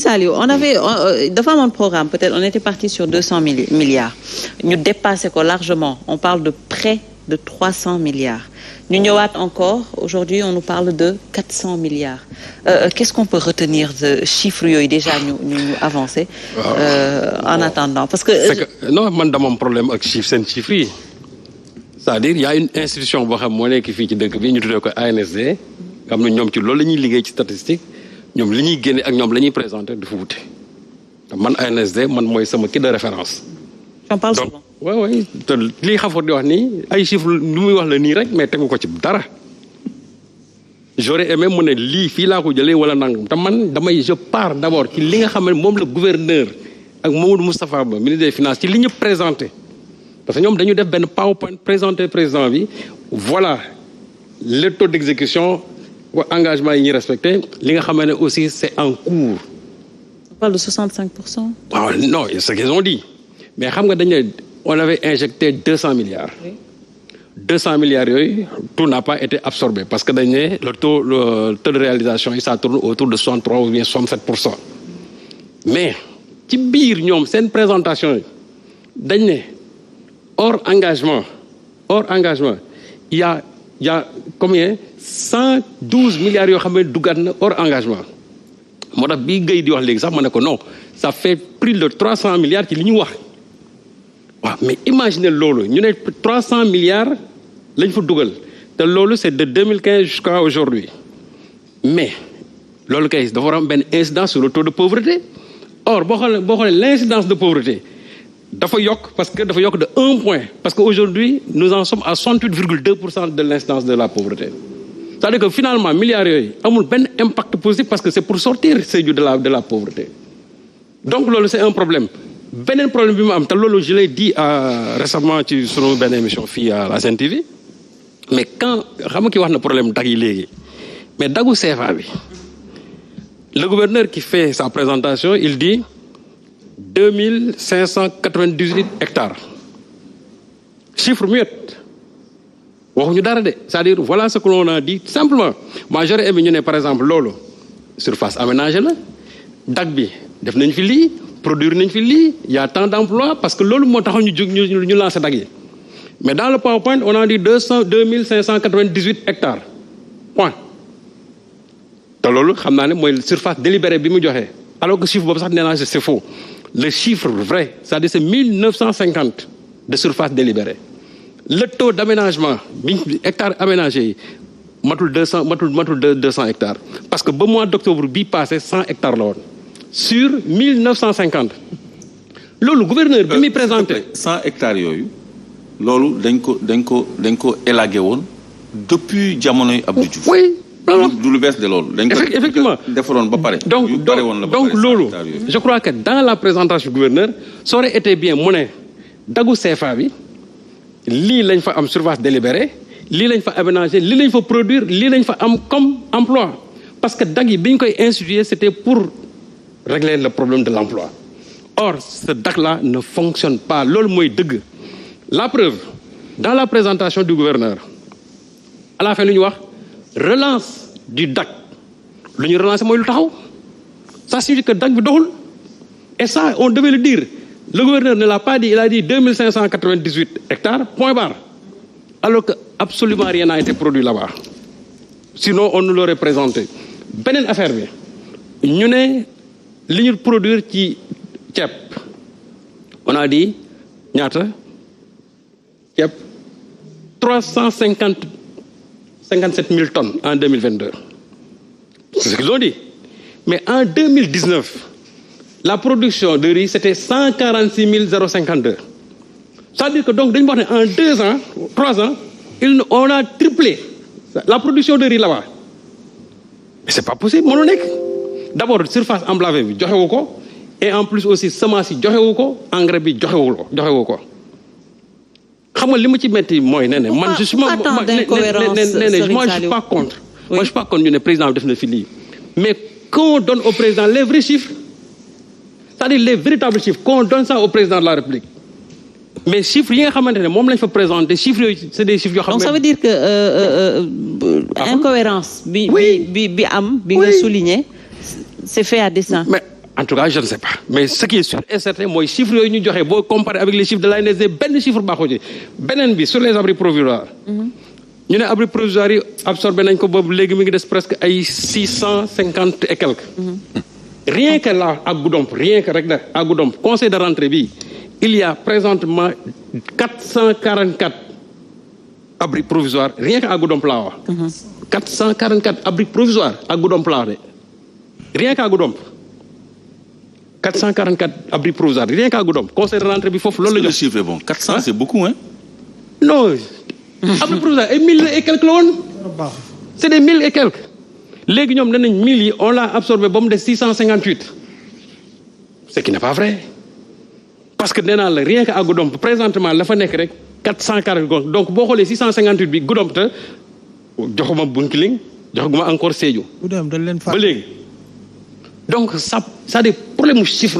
Saliou on avait dafa amoon programme peut-être on était parti sur 200 milliards ñu dépassé ko largement on parle de près de 300 milliards ñu ñëwaat encore aujourd'hui on nous parle de 400 milliards qu'est-ce qu'on peut retenir de chiffres yooyu déjà ñu avancé en attendant parce que non man dama am problème ak seen chiffres yi c'est-à-dire il y a une institution boo xam moo nekk fii ci dëkk bi ñu tuddee ko ANSD xam ne ñoom ci loolu la ñuy liggéey ci statistique ñoom li ñuy génne ak ñoom la ñuy présenter dafa wute man ANSD man mooy sama kii de référence. j'en parle souvent. oui te lii xafoor di wax nii ay chiffres lu muy wax la nii rek mais tegu ko ci dara j'aurais aimé mu ne lii fii laa ko jëlee wala nangam te man je pars d'abord ci li nga xam ne moom la gouverneur ak Mamadou Moustapha Ba ministre des finances ci li ñu présenté parce que ñoom dañu def benn PowerPoint présenté président bi voilà le taux d'exécution wa engagement yi ñuy respecté li nga xam ne aussi c'est en cours. On parle de 65%. waaw non c'est ce qu'ils ont dit mais xam nga dañu on avait injecté 200 milliards. Oui. 200 milliards yooyu tout n'a pas été absorbé parce que dañ ne le taux de réalisation yi ça tourne autour de 63 ou bien 67%. mais ci biir ñoom seen présentation yi dañ ne hors engagement il y a combien 112 milliards yoo xam ne duggaat na hors engagement moo tax bii Guèye di wax léegi sax ma ne ko non ça fait plus de 300 milliards ci li ñu wax waaw mais imaginez loolu ñu ne 300 milliards lañ fa dugal te loolu c'est de 2015 jusqu'à aujourd'hui mais loolu kay dafa war a am benn incidence sur le taux de pauvreté or boo xoolee l'incidence de pauvreté dafa yokk parce que dafa yokk de 1 point parce que aujourd'hui nous en sommes à 68,2% de l'incidence de la pauvreté c'est-à-dire que finalement milliards yooyu amul benn impact positif parce que c'est pour sortir Sédhiou de la pauvreté donc loolu c'est un problème beneen problème bi mu am te loolu je l'ai dit récemment ci sunu benn émission fii à la Sen TV mais quand xam nga ki wax na problème dag yi léegi mais dagu CFA bi le gouverneur qui fait sa présentation il dit 2598 hectares chiffre muette waxuñu dara de c'est-à-dire voilà ce que l'on a dit simplement moi j'aurais aimé ñu ne par exemple loolu surface aménagée la dag bi def nañ fi lii produire nañ fi lii y a tant d'emplois parce que loolu moo tax ñu jóg ñu lancer dag yi mais dans le PowerPoint on a dit 2598 hectares point te loolu xam naa ne mooy surface délibérée bi mu joxee alors que chiffre boobu sax nee naa c'est faux le chiffre vrai c'est-à-dire c'est 1950 de surface délibérée le taux d'aménagement bi hectares aménagés yi matul 200 hectares parce que ba mois d'octobre bii passé 100 hectares la woon sur 1950 loolu gouverneur bi muy présenté 100 hectares yooyu loolu dañ ko élagué woon depuis jamonoy Abdou Diouf. oui du lu bees de loolu. dañ ko effectivement defaroon ba pare. donc loolu je crois que dans la présentation du gouverneur ça aurait été bien mu ne dagu CFA bi lii lañ fa am surface délibérée lii lañ fa aménager lii lañ fa produire lii lañ fa am comme emploi parce que dag yi bi ñu koy instituer c'était pour régler le problème de l'emploi or ce DAC-là ne fonctionne pas loolu mooy dëgg la preuve dans la présentation du gouverneur à la fin lu ñu wax relance du DAC lu ñu relancer mooy lu taxaw ça signifie que DAC bi doxul et ça on devait le dire le gouverneur ne l'a pas dit il a dit 2598 hectares point barre alors que absolument rien n'a été produit là-bas sinon on nous l'aurait présenté beneen affaire bi ñu ne li ñu produire ci ceeb on a dit ñaata ceeb 357 000 tonnes en 2022 c'est ce qu'ils ont dit mais en 2019 la production de riz c'était 146 052 c'est-à-dire que donc dañu wax ne en 2 ans 3 ans on a triplé la production de riz là-bas mais c'est pas possible mënu nekk d'abord surface emblavée bi joxewu ko et en plus aussi semence yi joxewu ko engrais bi joxewu ko xam nga li ma ci metti mooy nee man je suis moi je suis pas contre moi je suis pas contre ñu ne président def na fi lii mais qu'on donne au président les vrais chiffres c'est-à-dire les véritables chiffres qu'on donne ça au président de la République mais chiffres yi nga xamante ne moom lañ fa présenter chiffres yooyu c'est des chiffres yoo xam ne. donc ça veut dire que incohérence bi nga souligner c'est fait à dessein. mais En tout cas, je ne sais pas. Mais ce qui est sûr et certain, moi, les chiffres que nous avons comparé avec les chiffres de l'ANSD, ben chiffre baaxoo benen sur les abris provisoires. Ñu né abris provisoires absorbé nañ ko bobu légui mi ngi des presque ay 650 et quelques. Rien que là à Goudomp, rien que rek à Goudomp, conseil de rentrée bi, il y a présentement 444 abris provisoires, rien qu'à Goudomp là. 444 abris provisoires à Goudomp là. Rien qu'à Goudomp. 444 abris provisoires, rien qu'à Goudomp. Conseil de rentrée, il faut le chiffre est bon. 400, c'est beaucoup, hein? Non. Abris provisoires, et 1000 et quelques là. C'est des 1000 et quelques. Les guignols, 1000, on l'a absorbé, bombe de 658. Ce qui n'est pas vrai. Parce que rien qu'à Goudomp, présentement, la fin est 440. Donc, beaucoup les 658 bi Goudomp, joxuma Bunkiling, joxuma encore Sédhiou. Donc, ça a des problèmes de chiffres.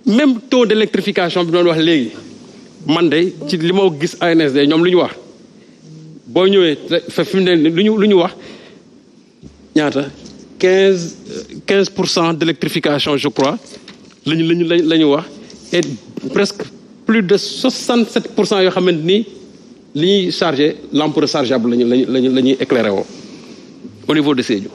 Même taux d'électrification, je vais dire, Mandé, si je vois ANSD, ils ont dit, si 15% d'électrification, je crois, et presque plus de 67% de chargé, lampe rechargeable, éclairé au niveau de Sédhiou.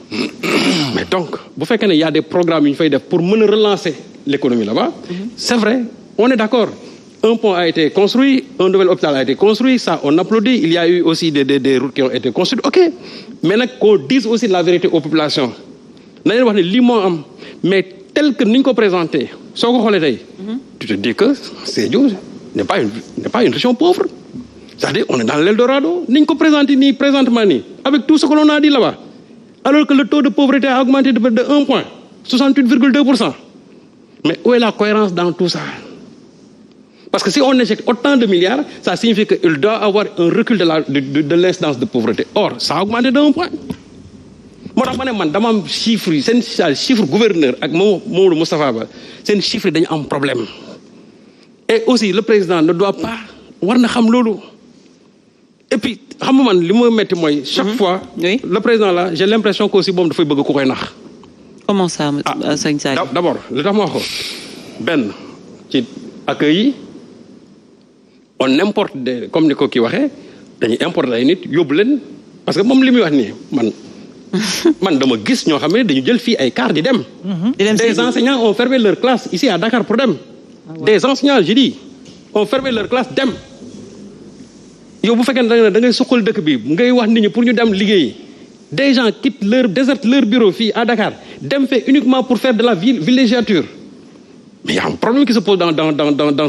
Mais donc, vous faites qu'il y a des programmes pour relancer l'économie là-bas. C'est vrai, on est d'accord. Un pont a été construit, un nouvel hôpital a été construit, ça on applaudit. Il y a eu aussi des routes qui ont été construites. Ok, maintenant qu'on dise aussi la vérité aux populations. Mais tel que nous l'avons présenté, tu te dis que Sédhiou n'est pas une région pauvre. C'est-à-dire on est dans l'Eldorado. Nous l'avons présenté présentement, avec tout ce que l'on a dit là-bas. Alors que le taux de pauvreté a augmenté de 1 point, 68,2%. Mais où est la cohérence dans tout ça? Parce que si on éjecte autant de milliards, ça signifie qu'il doit y avoir un recul de l'incidence de pauvreté. Or, ça a augmenté de 1 point. Moi, je suis c'est un chiffre gouverneur avec Mamadou Moustapha Ba, c'est un chiffre qui a un problème. Et aussi, le président ne doit pas voir le. Et puis, chaque fois, le président là, j'ai l'impression qu'aussi bon de faire beaucoup de choses. Comment ça, d'abord, le temps ben, qui accueilli, on importe des, comme les coquilles waxé, on importe des nit yoblen parce que mom limi wax ni man dama gis ño xamné dañu jël fi ay car di dem. Des enseignants ont fermé leur classe ici à Dakar pour dem. Des enseignants, j'ai dit, ont fermé leur classe dem. Yo bu fekkene da ngay suxul dëkk bi ngay wax nit ñi pour ñu dem liggéey. Des gens quittent désertent leur bureau fi à Dakar, dem fait uniquement pour faire de la villégiature. Mais il y a un problème qui se pose dans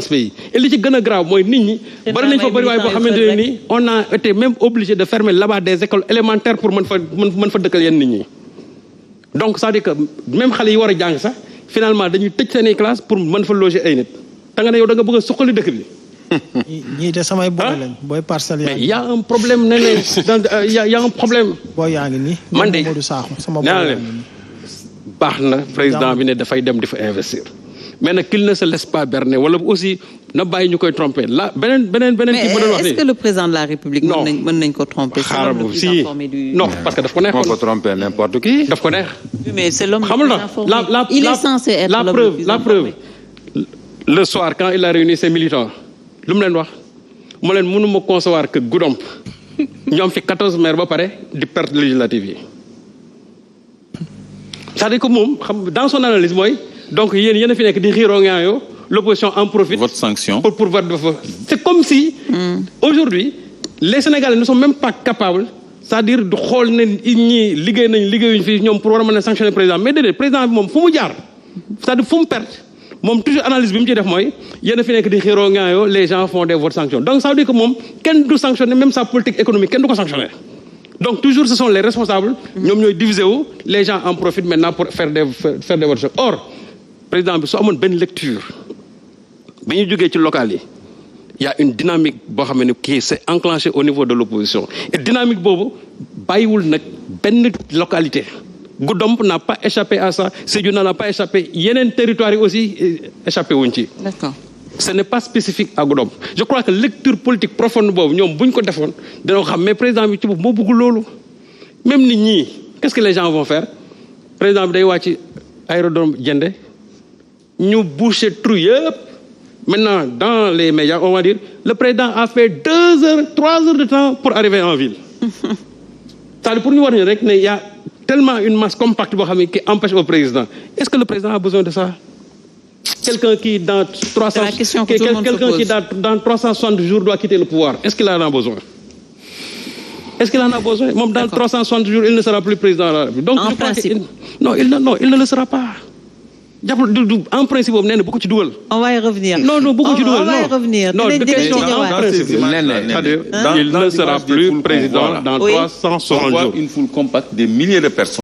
ce pays. Et ce qui est grave, on a été même obligé de fermer là-bas des écoles élémentaires pour faire de. Donc ça veut dire que même les enfants qui ont ça, finalement, ils ont tëj les classes pour loger les nit. Mais il y a un problème. Il y a un problème. Le président vient de faire investir. Mais qu'il ne se laisse pas berner. Ou aussi, ne pas nous tromper. Là, est-ce que le président de la République peut tromper? Si. Non, parce que on peut tromper n'importe qui. Mais c'est l'homme il est censé être la preuve. Le soir, quand il a réuni ses militants, je ne peux pas concevoir que Goudomp, nous avons fait 14 maires de perte législative. C'est-à-dire que dans son analyse, donc il y a une fille qui l'opposition en profite. Votre sanction. Pour c'est comme si aujourd'hui les Sénégalais ne sont même pas capables, c'est-à-dire de xool ne ñi liggéeyuñ fii ñoom pour war a mën a sanctionner président mais déedéet président bi moom fu mu jaar c'est-à-dire fu mu perte moom toujours analyse bi mu ciy def mooy yéen fi nekk di xiiroo ngaayoo les gens font des votes sanctions donc ça veut dire que moom kenn du sanctionner même sa politique économique kenn du ko sanctionner. Donc toujours ce sont les responsables, nous divisé les gens en profitent maintenant pour faire des votes. Or, président, si on a une bonne lecture, il y a une dynamique qui s'est enclenchée au niveau de l'opposition. Et dynamique bobo, bayoul nak ben localité. Goudomp n'a pas échappé à ça, Sédhiou n'a pas échappé. Il y a un territoire aussi échappé. D'accord. Ce n'est pas spécifique à Goudomp. Je crois que la lecture politique profonde, mais président, même qu'est-ce que les gens vont faire? Président, aérodrome Diendé ñu boucher trou yëpp maintenant dans les médias on va dire le président a fait 2 heures 3 heures de temps pour arriver en ville c'est-à-dire pour ñu war ñu rek ne y a tellement une masse compacte boo xam ne qui empêche au président est-ce que le président a besoin de ça quelqu'un qui dans 360 jours doit quitter le pouvoir est-ce qu'il en a besoin moom dans 360 jours il ne sera plus président de la République donc je crois que il ne le sera pas jàpp en principe boobu nee na bu ko ci dugal. on va y revenir. non bu ko ci dugal on va y revenir. non de question en principe c'est-à-dire il ne sera plus président dans 360 jours. une foule compacte des milliers de personnes.